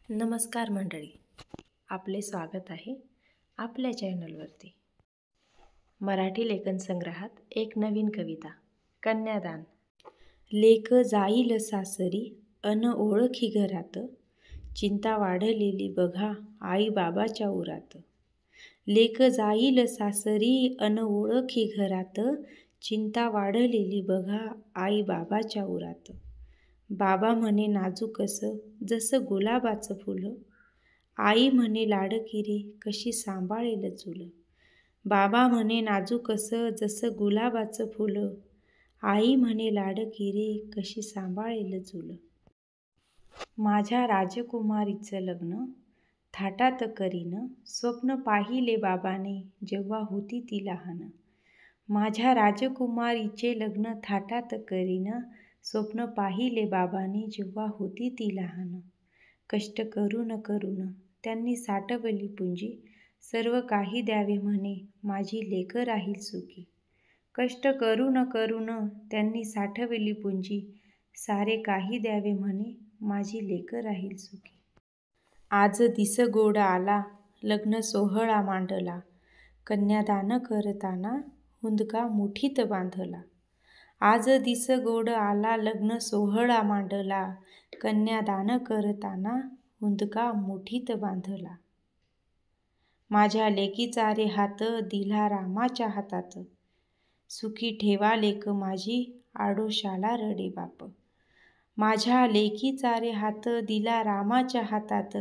नमस्कार मंडळी, आपले स्वागत आहे आपल्या चॅनलवरती. मराठी लेखन संग्रहात एक नवीन कविता, कन्यादान. लेक जाईल सासरी अन ओळखी घरात, चिंता वाढलेली बघा आई बाबाच्या उरात. लेक जाईल सासरी अन ओळखी घरात, चिंता वाढलेली बघा आई बाबाच्या उरात. बाबा म्हणे नाजूकसं जसं गुलाबाचं फुलं, आई म्हणे लाडकी रे कशी सांभाळेल चूल. बाबा म्हणे नाजूकसं जसं गुलाबाचं फुलं, आई म्हणे लाडकी रे कशी सांभाळेल चूल. माझ्या राजकुमारीचं लग्न थाटात करीन, स्वप्न पाहिले बाबाने जेव्हा होती ती लहान. माझ्या राजकुमारीचे लग्न थाटात करीन, स्वप्न पाहिले बाबाने जेव्हा होती ती लहान. कष्ट करून करून त्यांनी साठवली पुंजी, सर्व काही द्यावे म्हणे माझी लेक राहील सुखी. कष्ट करून करून त्यांनी साठवली पुंजी, सारे काही द्यावे म्हणे माझी लेक राहील सुखी. आज दिस गोड आला लग्न सोहळा मांडला, कन्यादान करताना हुंदका मुठीत बांधला. आज दिस गोड आला लग्न सोहळा मांडला, कन्यादान करताना हुंदका मुठीत बांधला. माझ्या लेकीचा रे हात दिला रामाच्या हातात, सुखी ठेवा लेक माझी आडोशाला रडे बाप. माझ्या लेकीचा रे हात दिला रामाच्या हातात,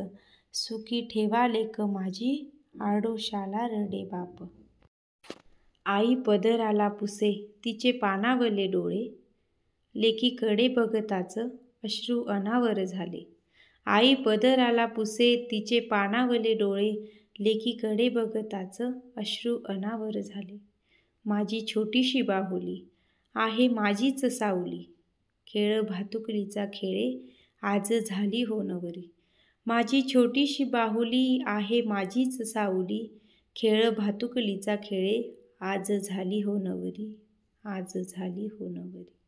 सुखी ठेवा लेक माझी आडोशाला रडे बाप. आई पदराला पुसे तिचे पानावले डोळे, लेकीकडे बघताच अश्रू अनावर झाले. आई पदराला पुसे तिचे पानावले डोळे, लेकीकडे बघताच अश्रू अनावर झाले. माझी छोटीशी बाहुली आहे माझीच सावली, खेळ भातुकलीचा खेळे आज झाली हो नवरी. माझी छोटीशी बाहुली आहे माझीच सावली, खेळ भातुकलीचा खेळे आज झाली हो नवरी, आज झाली हो नवरी.